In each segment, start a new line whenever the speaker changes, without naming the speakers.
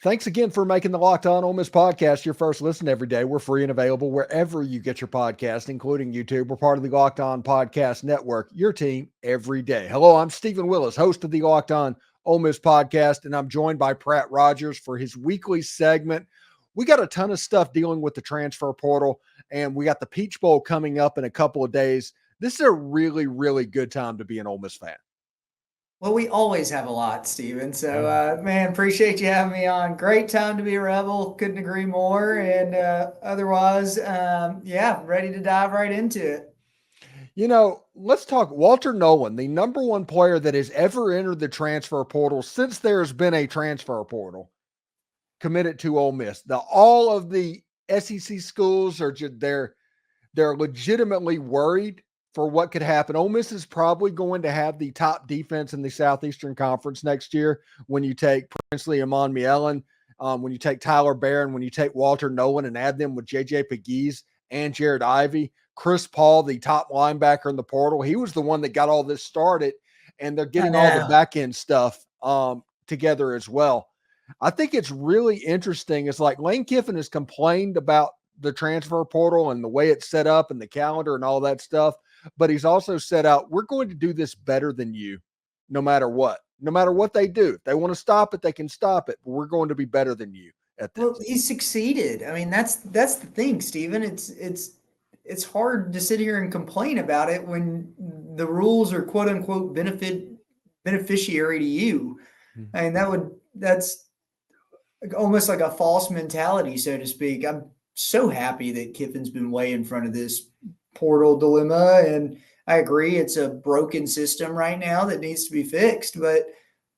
Thanks again for making the Locked On Ole Miss podcast your first listen every day. We're free and available wherever you get your podcast, including YouTube. We're part of the Locked On Podcast Network, your team every day. Hello, I'm Stephen Willis, host of the Locked On Ole Miss podcast, and I'm joined by Pratt Rogers for his weekly segment. We got a ton of stuff dealing with the transfer portal, and we got the Peach Bowl coming up in a couple of days. This is a really, really good time to be an Ole Miss fan.
Well, we always have a lot, Steven. So, man, appreciate you having me on. Great time to be a Rebel. Couldn't agree more. And otherwise, ready to dive right into it.
You know, let's talk Walter Nolen, the number one player that has ever entered the transfer portal since there's been a transfer portal, committed to Ole Miss. All of the SEC schools are just they're legitimately worried for what could happen. Ole Miss is probably going to have the top defense in the Southeastern Conference next year when you take Princely Amon-Mielen, when you take Tyler Barron, when you take Walter Nolen and add them with J.J. Pegues and Jared Ivey. Chris Paul, the top linebacker in the portal, he was the one that got all this started, and they're getting all the back-end stuff together as well. I think it's really interesting. It's like Lane Kiffin has complained about the transfer portal and the way it's set up and the calendar and all that stuff. But he's also set out, we're going to do this better than you, no matter what they do. If they want to stop it, they can stop it. But we're going to be better than you at this.
Well, he succeeded. I mean, that's the thing, Stephen. It's hard to sit here and complain about it when the rules are quote unquote beneficiary to you. Mm-hmm. I mean, that's almost like a false mentality, so to speak. I'm so happy that Kiffin's been way in front of this portal dilemma, and I agree it's a broken system right now that needs to be fixed. But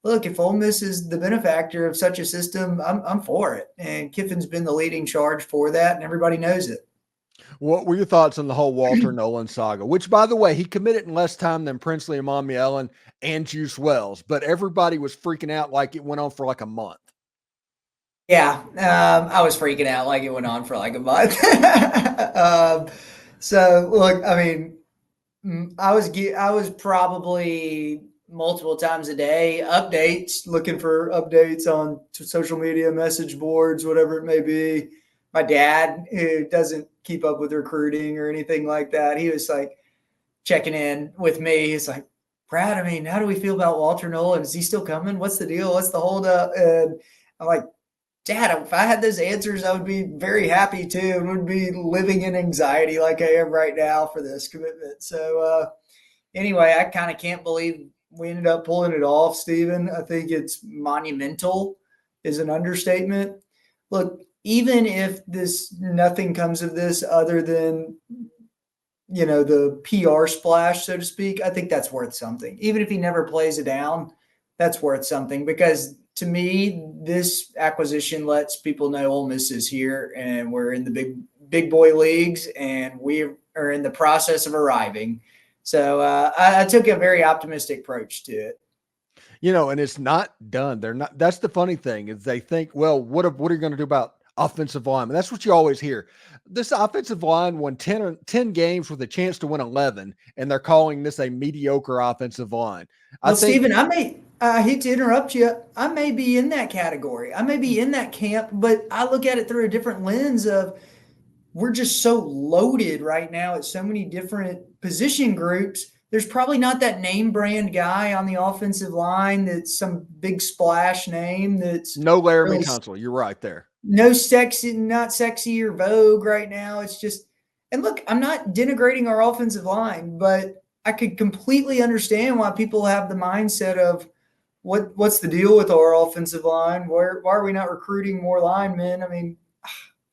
look, if Ole Miss is the benefactor of such a system, I'm for it. And Kiffin's been the leading charge for that, and everybody knows it.
What were your thoughts on the whole Walter Nolen saga? Which, by the way, he committed in less time than Princely Amon-Mielen and Juice Wells, but everybody was freaking out like it went on for like a month.
Yeah, I was freaking out like it went on for like a month. So look, I mean, I was probably multiple times a day looking for updates on social media, message boards, whatever it may be. My dad, who doesn't keep up with recruiting or anything like that, he was like checking in with me. He's like, Brad, I mean, how do we feel about Walter Nolen? Is he still coming? What's the deal? What's the holdup? And I'm like, Dad, if I had those answers, I would be very happy too, and would be living in anxiety like I am right now for this commitment. So anyway, I kind of can't believe we ended up pulling it off, Stephen. I think it's monumental is an understatement. Look, even if nothing comes of this other than, you know, the PR splash, so to speak, I think that's worth something. Even if he never plays it down, that's worth something, because to me, this acquisition lets people know Ole Miss is here and we're in the big boy leagues and we are in the process of arriving. So I took a very optimistic approach to it.
You know, and it's not done. They're not. That's the funny thing is they think, well, what are you going to do about offensive line? And that's what you always hear. This offensive line won 10 games with a chance to win 11, and they're calling this a mediocre offensive line.
Well, Stephen, I hate to interrupt you. I may be in that category. I may be in that camp, but I look at it through a different lens of we're just so loaded right now at so many different position groups. There's probably not that name brand guy on the offensive line that's some big splash name that's
no Laramie Tunsil. You're right there.
No sexy, not sexy or vogue right now. It's just, and look, I'm not denigrating our offensive line, but I could completely understand why people have the mindset of what's the deal with our offensive line? Why are we not recruiting more linemen? I mean,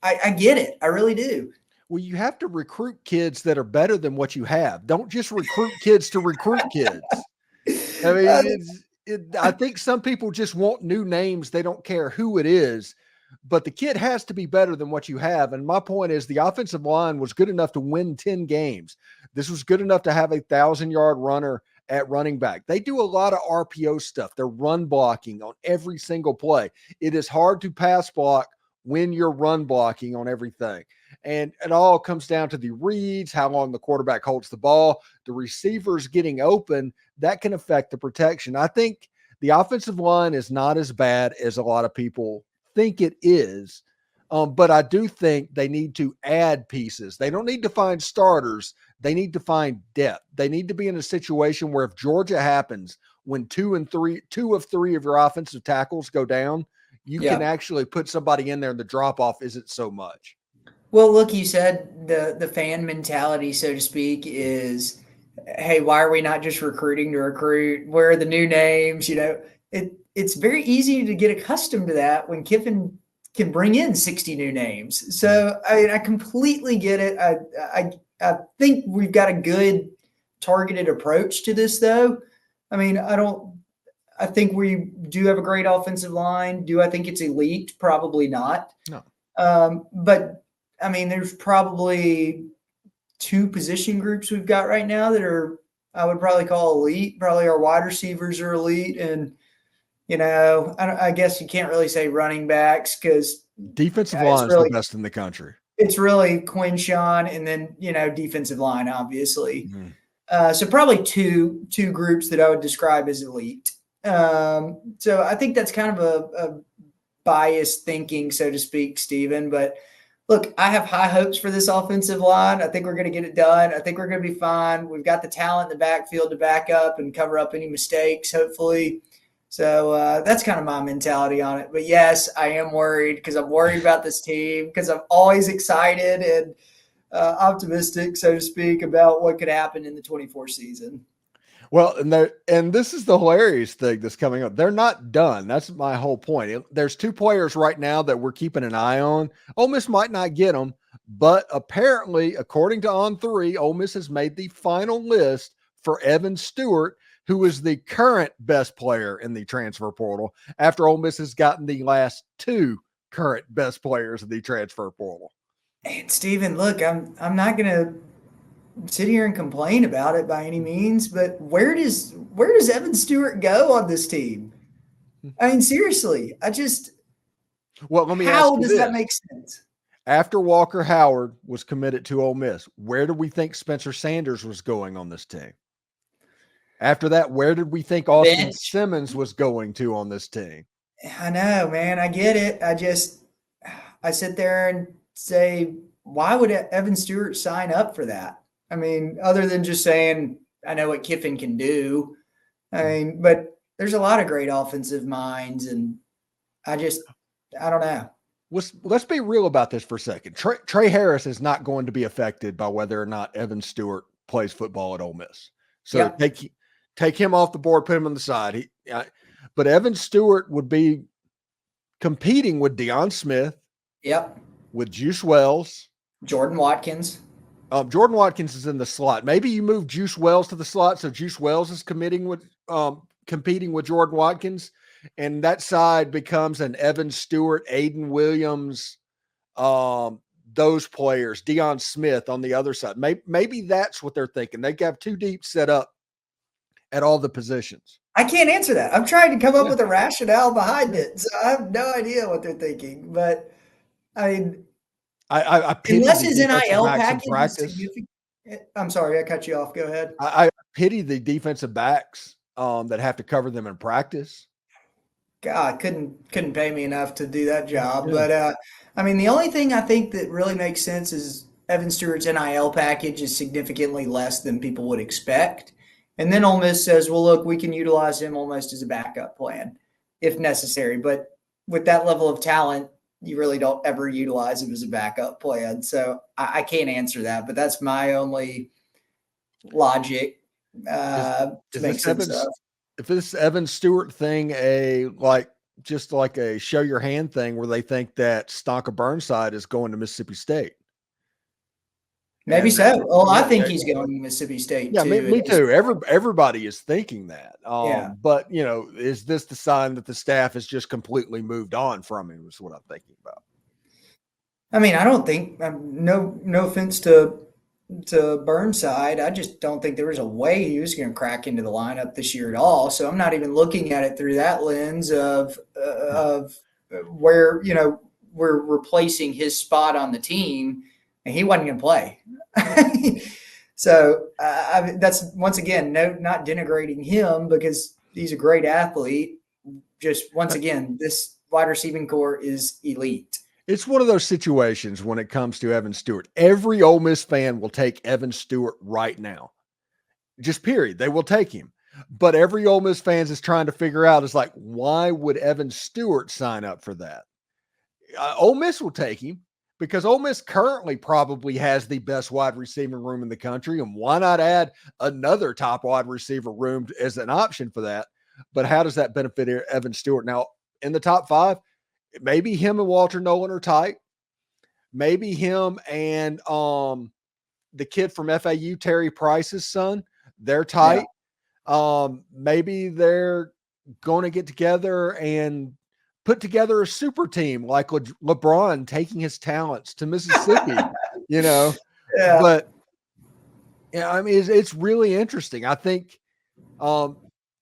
I get it. I really do.
Well, you have to recruit kids that are better than what you have. Don't just recruit kids to recruit kids. I mean, I think some people just want new names. They don't care who it is, but the kid has to be better than what you have. And my point is the offensive line was good enough to win 10 games. This was good enough to have a 1,000-yard runner at running back. They do a lot of RPO stuff. They're run blocking on every single play. It is hard to pass block when you're run blocking on everything. And it all comes down to the reads, how long the quarterback holds the ball, the receivers getting open. That can affect the protection. I think the offensive line is not as bad as a lot of people think it is. But I do think they need to add pieces. They don't need to find starters. They need to find depth. They need to be in a situation where if Georgia happens, when two of three of your offensive tackles go down, you can actually put somebody in there and the drop off isn't so much.
Well, look, you said the fan mentality, so to speak, is, hey, why are we not just recruiting to recruit? Where are the new names? It's very easy to get accustomed to that when Kiffin can bring in 60 new names. So I completely get it. I think we've got a good targeted approach to this, though. I mean, I think we do have a great offensive line. Do I think it's elite? Probably not.
No.
But I mean, there's probably 2 position groups we've got right now that I would probably call elite. Probably our wide receivers are elite, and I guess you can't really say running backs because
defensive line is the best in the country.
It's really Quinshawn and then, defensive line, obviously. Mm-hmm. So probably two groups that I would describe as elite. So I think that's kind of a biased thinking, so to speak, Stephen. But look, I have high hopes for this offensive line. I think we're going to get it done. I think we're going to be fine. We've got the talent in the backfield to back up and cover up any mistakes, hopefully. So that's kind of my mentality on it. But yes, I am worried because I'm worried about this team because I'm always excited and optimistic, so to speak, about what could happen in the 24 season.
Well, and this is the hilarious thing that's coming up. They're not done. That's my whole point. There's 2 players right now that we're keeping an eye on. Ole Miss might not get them, but apparently, according to On3, Ole Miss has made the final list for Evan Stewart, who is the current best player in the transfer portal after Ole Miss has gotten the last 2 current best players in the transfer portal.
And Stephen, look, I'm not going to sit here and complain about it by any means, but where does Evan Stewart go on this team? I mean, seriously, let me ask you how does that make sense?
After Walker Howard was committed to Ole Miss, where do we think Spencer Sanders was going on this team? After that, where did we think Austin Simmons was going to on this team?
I know, man. I get it. I sit there and say, why would Evan Stewart sign up for that? I mean, other than just saying, I know what Kiffin can do. I mean, but there's a lot of great offensive minds, and I don't know.
Let's be real about this for a second. Trey Harris is not going to be affected by whether or not Evan Stewart plays football at Ole Miss. So take him off the board, put him on the side. But Evan Stewart would be competing with Deion Smith.
Yep.
With Juice Wells.
Jordan Watkins.
Jordan Watkins is in the slot. Maybe you move Juice Wells to the slot, so Juice Wells is competing with Jordan Watkins, and that side becomes an Evan Stewart, Aiden Williams, those players, Deion Smith on the other side. Maybe that's what they're thinking. They have 2 deep set up at all the positions.
I can't answer that. I'm trying to come up with a rationale behind it, so I have no idea what they're thinking. But I mean,
I
unless his NIL package is significant. I'm sorry, I cut you off. Go ahead.
I pity the defensive backs that have to cover them in practice.
God, couldn't pay me enough to do that job. Yeah. But I mean, the only thing I think that really makes sense is Evan Stewart's NIL package is significantly less than people would expect. And then Ole Miss says, well, look, we can utilize him almost as a backup plan if necessary. But with that level of talent, you really don't ever utilize him as a backup plan. So I can't answer that, but that's my only logic to make sense of.
If this Evan Stewart thing just like a show your hand thing where they think that Stonka Burnside is going to Mississippi State.
Maybe so. Well, I think he's going to Mississippi State too.
Me too. Everybody is thinking that. But, is this the sign that the staff has just completely moved on from him is what I'm thinking about.
I mean, I don't think no offense to Burnside. I just don't think there was a way he was going to crack into the lineup this year at all. So I'm not even looking at it through that lens of where, we're replacing his spot on the team. And he wasn't going to play. So that's, once again, not denigrating him because he's a great athlete. Just once again, wide receiving core is elite.
It's one of those situations when it comes to Evan Stewart. Every Ole Miss fan will take Evan Stewart right now. Just period. They will take him. But every Ole Miss fans is trying to figure out is like, why would Evan Stewart sign up for that? Ole Miss will take him because Ole Miss currently probably has the best wide receiving room in the country. And why not add another top wide receiver room as an option for that? But how does that benefit Evan Stewart? Now, in the top 5, maybe him and Walter Nolen are tight. Maybe him and the kid from FAU, Terry Price's son, they're tight. Yeah. Maybe they're going to get together and put together a super team like LeBron taking his talents to Mississippi, Yeah. But yeah, I mean, it's really interesting. I think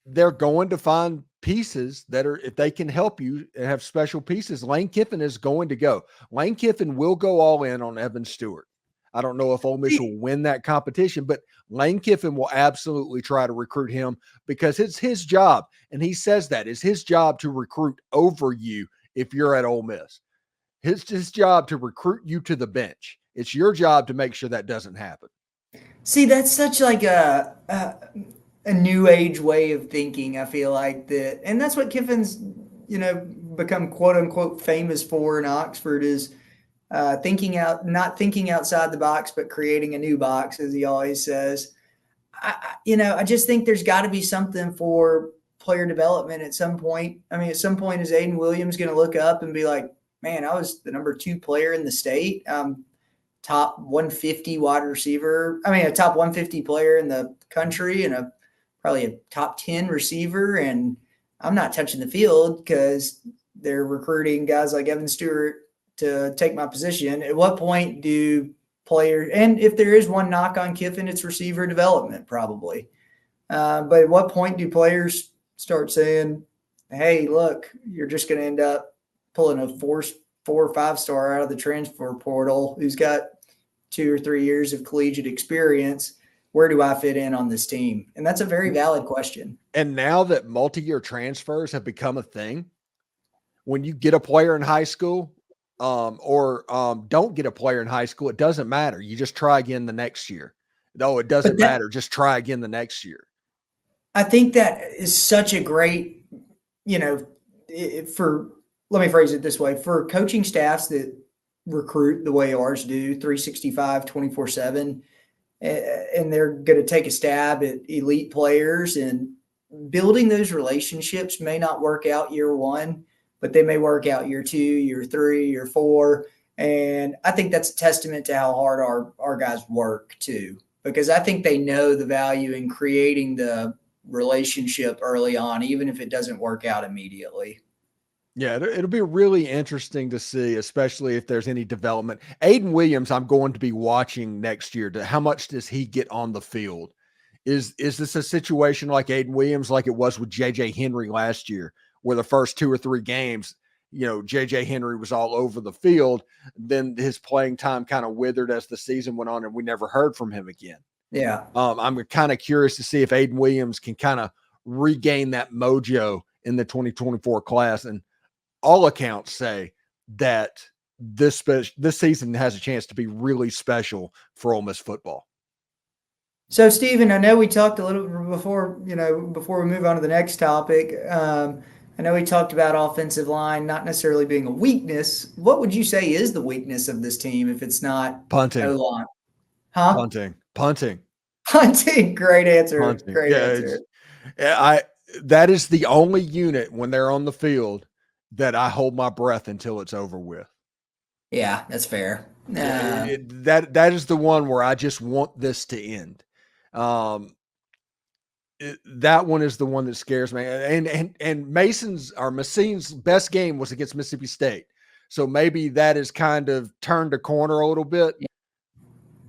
they're going to find pieces that are, if they can help you and have special pieces. Lane Kiffin is going to go. Lane Kiffin will go all in on Evan Stewart. I don't know if Ole Miss will win that competition, but Lane Kiffin will absolutely try to recruit him because it's his job. And he says that it's his job to recruit over you if you're at Ole Miss. It's his job to recruit you to the bench. It's your job to make sure that doesn't happen.
See, that's such like a new age way of thinking. I feel like that, and that's what Kiffin's, become quote unquote famous for in Oxford is not thinking outside the box, but creating a new box, as he always says. I just think there's got to be something for player development at some point. I mean, at some point, is Aiden Williams going to look up and be like, man, I was the number 2 player in the state. Top 150 wide receiver. I mean, a top 150 player in the country and probably a top 10 receiver. And I'm not touching the field because they're recruiting guys like Evan Stewart to take my position. At what point do players, and if there is one knock on Kiffin, it's receiver development probably. But at what point do players start saying, hey, look, you're just going to end up pulling a 4 or 5-star out of the transfer portal who's got 2 or 3 years of collegiate experience. Where do I fit in on this team? And that's a very valid question.
And now that multi-year transfers have become a thing, when you get a player in high school or don't get a player in high school, it doesn't matter. You just try again the next year. No, it doesn't matter. Just try again the next year.
I think that is such a great, let me phrase it this way, for coaching staffs that recruit the way ours do, 365, 24/7, and they're going to take a stab at elite players, and building those relationships may not work out year 1, but they may work out year 2, year 3, year 4. And I think that's a testament to how hard our guys work too, because I think they know the value in creating the relationship early on, even if it doesn't work out immediately.
Yeah, it'll be really interesting to see, especially if there's any development. Aiden Williams, I'm going to be watching next year. How much does he get on the field? Is this a situation like Aiden Williams, like it was with JJ Henry last year, where the first 2 or 3 games, JJ Henry was all over the field. Then his playing time kind of withered as the season went on, and we never heard from him again.
Yeah.
I'm kind of curious to see if Aiden Williams can kind of regain that mojo in the 2024 class. And all accounts say that this season has a chance to be really special for Ole Miss football.
So, Stephen, I know we talked a little before we move on to the next topic. I know we talked about offensive line not necessarily being a weakness. What would you say is the weakness of this team if it's not
punting?
O-line? Huh?
Punting.
Great answer. Punting. Great answer.
That is the only unit when they're on the field that I hold my breath until it's over with.
Yeah, that's fair.
That is the one where I just want this to end. That one is the one that scares me. And Massine's best game was against Mississippi State. So maybe that has kind of turned a corner a little bit. Yeah.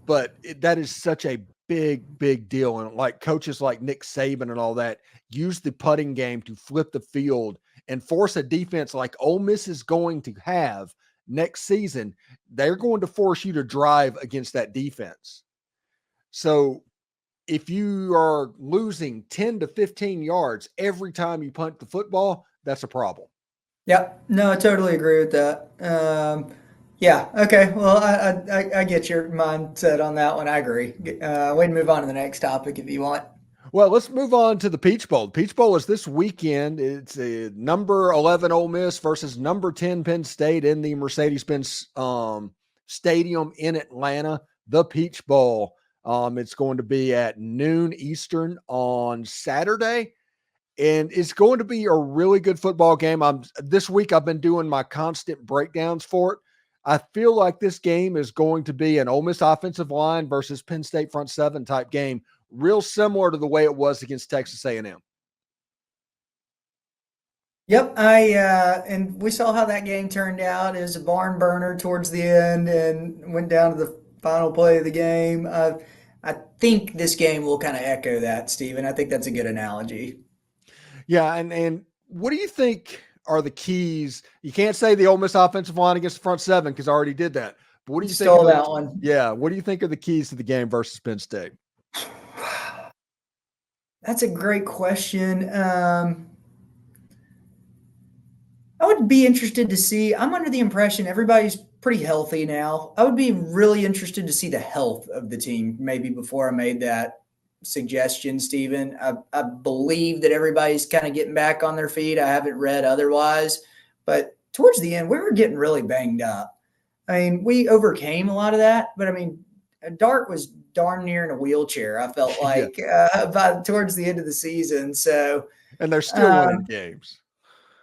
But that is such a big, big deal. And like coaches like Nick Saban and all that use the putting game to flip the field and force a defense like Ole Miss is going to have next season. They're going to force you to drive against that defense. So if you are losing 10 to 15 yards every time you punt the football, that's a problem.
Yep. No, I totally agree with that. Yeah. Okay. Well, I get your mindset on that one. I agree. We can move on to the next topic if you want.
Well, let's move on to the Peach Bowl. The Peach Bowl is this weekend. It's a number 11 Ole Miss versus number 10 Penn State in the Mercedes-Benz Stadium in Atlanta. The Peach Bowl. It's going to be at noon Eastern on Saturday, and it's going to be a really good football game. This week I've been doing my constant breakdowns for it. I feel like this game is going to be an Ole Miss offensive line versus Penn State front seven type game, real similar to the way it was against Texas A&M.
Yep, and we saw how that game turned out. It was a barn burner towards the end, and went down to the final play of the game. I think this game will kind of echo that, Steven. I think that's a good analogy.
Yeah, and what do you think are the keys? You can't say the Ole Miss offensive line against the front seven because I already did that. But what do you think?
Stole that one.
Yeah, what do you think are the keys to the game versus Penn State?
That's a great question. I would be interested to see. I'm under the impression everybody's pretty healthy now. I would be really interested to see the health of the team maybe before I made that suggestion, Stephen. I believe that everybody's kind of getting back on their feet. I haven't read otherwise, but towards the end, we were getting really banged up. I mean, we overcame a lot of that, but I mean, Dart was darn near in a wheelchair. I felt like by towards the end of the season. So,
and they're still winning games.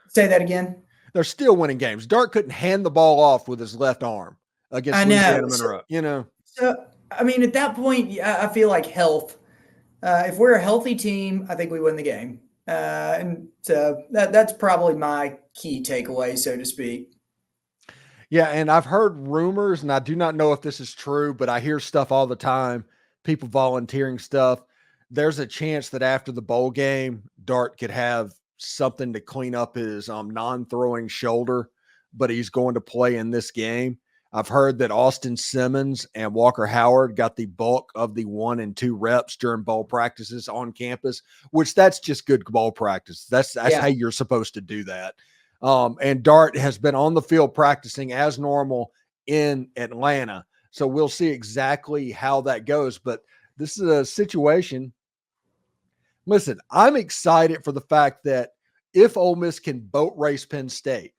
Say that again.
They're still winning games. Dart couldn't hand the ball off with his left arm against Louisiana Monroe. You know.
So I mean, at that point, I feel like health. If we're a healthy team, I think we win the game. And so that's probably my key takeaway, so to speak.
Yeah, and I've heard rumors, and I do not know if this is true, but I hear stuff all the time, people volunteering stuff. There's a chance that after the bowl game, Dart could have something to clean up his non-throwing shoulder, but he's going to play in this game. I've heard that Austin Simmons and Walker Howard got the bulk of the 1 and 2 reps during bowl practices on campus, which that's just good bowl practice. That's how you're supposed to do that. And Dart has been on the field practicing as normal in Atlanta. So we'll see exactly how that goes. But this is a situation. Listen, I'm excited for the fact that if Ole Miss can boat race Penn State,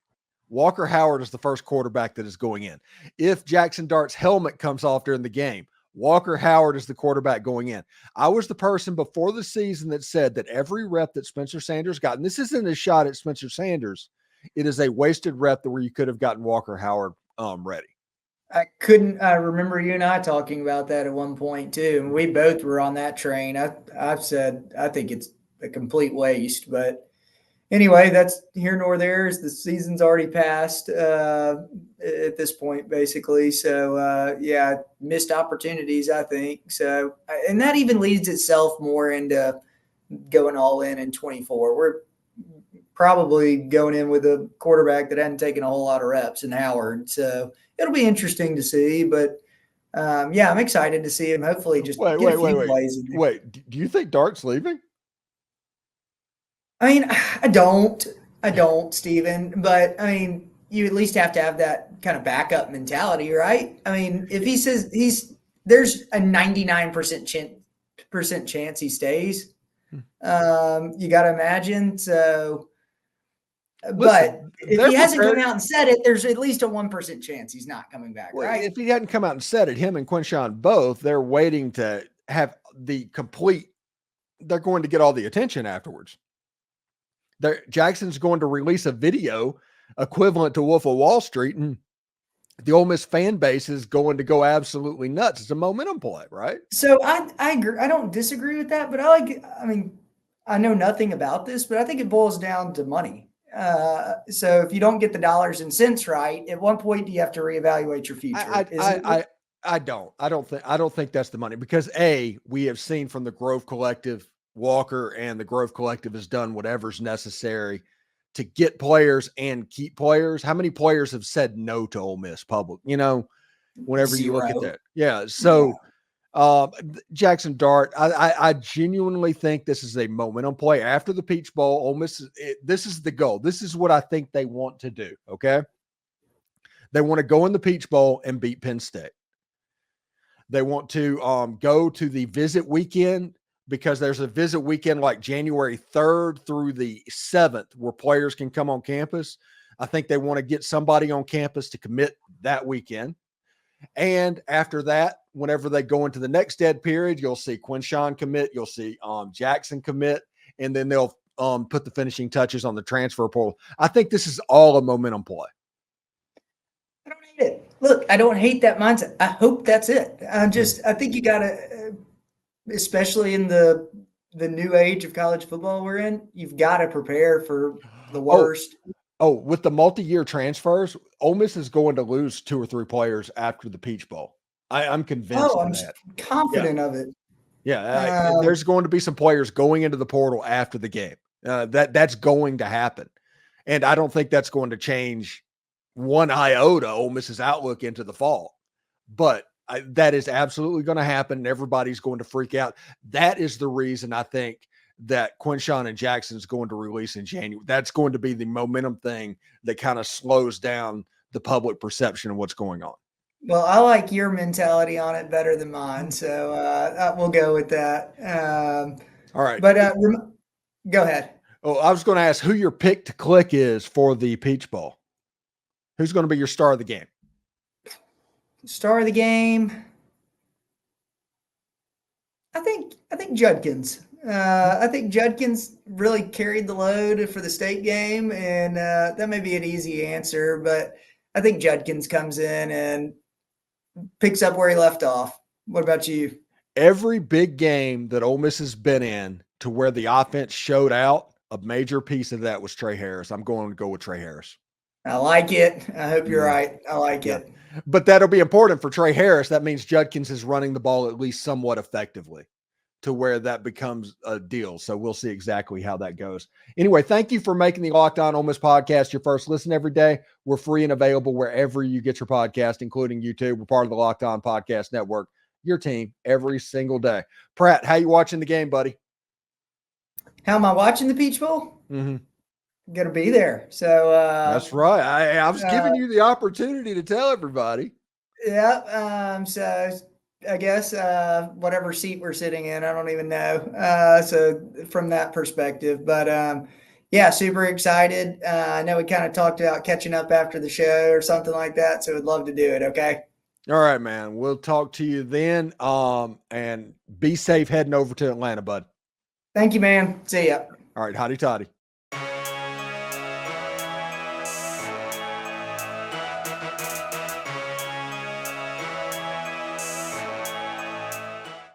Walker Howard is the first quarterback that is going in. If Jackson Dart's helmet comes off during the game, Walker Howard is the quarterback going in. I was the person before the season that said that every rep that Spencer Sanders got, and this isn't a shot at Spencer Sanders, it is a wasted rep where you could have gotten Walker Howard ready.
I remember you and I talking about that at one point too. And we both were on that train. I've said, I think it's a complete waste, but anyway, that's here nor there. As the season's already passed at this point, basically. So, missed opportunities, I think. So, and that even leads itself more into going all in 24. We're probably going in with a quarterback that hadn't taken a whole lot of reps in Howard. So it'll be interesting to see, but I'm excited to see him. Hopefully just
wait. Do you think Dart's leaving?
I mean, I don't, Steven, but I mean, you at least have to have that kind of backup mentality, right? I mean, if he says there's a 99% chance he stays. You got to imagine. So, but if he hasn't come out and said it, there's at least a 1% chance he's not coming back, right?
If he hadn't come out and said it, him and Quinshawn both, they're waiting to have the complete. They're going to get all the attention afterwards. Jackson's going to release a video equivalent to Wolf of Wall Street, and the Ole Miss fan base is going to go absolutely nuts. It's a momentum play, right?
So I agree. I don't disagree with that, but I know nothing about this, but I think it boils down to money. So if you don't get the dollars and cents right, at one point do you have to reevaluate your future?
I don't think that's the money, because we have seen from the Grove Collective, Walker and the Grove Collective has done whatever's necessary to get players and keep players. How many players have said no to Ole Miss public? Whenever you look at that. Yeah. So Jackson Dart, I genuinely think this is a momentum play after the Peach Bowl. Ole Miss, this is the goal. This is what I think they want to do. Okay. They want to go in the Peach Bowl and beat Penn State. They want to go to the visit weekend because there's a visit weekend like January 3rd through the 7th where players can come on campus. I think they want to get somebody on campus to commit that weekend. And after that, whenever they go into the next dead period, you'll see Quinshawn commit, you'll see Jackson commit, and then they'll put the finishing touches on the transfer portal. I think this is all a momentum play.
I don't hate it. Look, I don't hate that mindset. I hope that's it. I think you got to, especially in the new age of college football we're in, you've got to prepare for the worst.
With the multi-year transfers, Ole Miss is going to lose 2 or 3 players after the Peach Bowl. I'm convinced of that.
Confident of it.
Yeah, there's going to be some players going into the portal after the game. That's going to happen. And I don't think that's going to change one iota Ole Miss's outlook into the fall. But that is absolutely going to happen. Everybody's going to freak out. That is the reason I think that Quinshawn and Jackson is going to release in January. That's going to be the momentum thing that kind of slows down the public perception of what's going on.
Well, I like your mentality on it better than mine, so we'll go with that.
All right.
But go ahead.
Oh, I was going to ask who your pick to click is for the Peach Bowl. Who's going to be your star of the game?
Star of the game. I think Judkins. I think Judkins really carried the load for the state game, and that may be an easy answer, but I think Judkins comes in and picks up where he left off. What about you?
Every big game that Ole Miss has been in to where the offense showed out, a major piece of that was Trey Harris. I'm going to go with Trey Harris.
I like it. I hope you're right. I like it.
But that'll be important for Trey Harris. That means Judkins is running the ball at least somewhat effectively to where that becomes a deal. So we'll see exactly how that goes. Anyway, thank you for making the Locked On Ole Miss podcast your first listen every day. We're free and available wherever you get your podcast, including YouTube. We're part of the Locked On Podcast Network, your team every single day. Pratt, how you watching the game, buddy?
How am I watching the Peach Bowl?
Mm-hmm.
Gonna be there. So
that's right. I was giving you the opportunity to tell everybody.
Yeah. So I guess whatever seat we're sitting in, I don't even know. So from that perspective, but yeah, super excited. I know we kind of talked about catching up after the show or something like that. So we'd love to do it. Okay.
All right, man. We'll talk to you then. And be safe heading over to Atlanta, bud.
Thank you, man. See ya.
All right. Hotty toddy.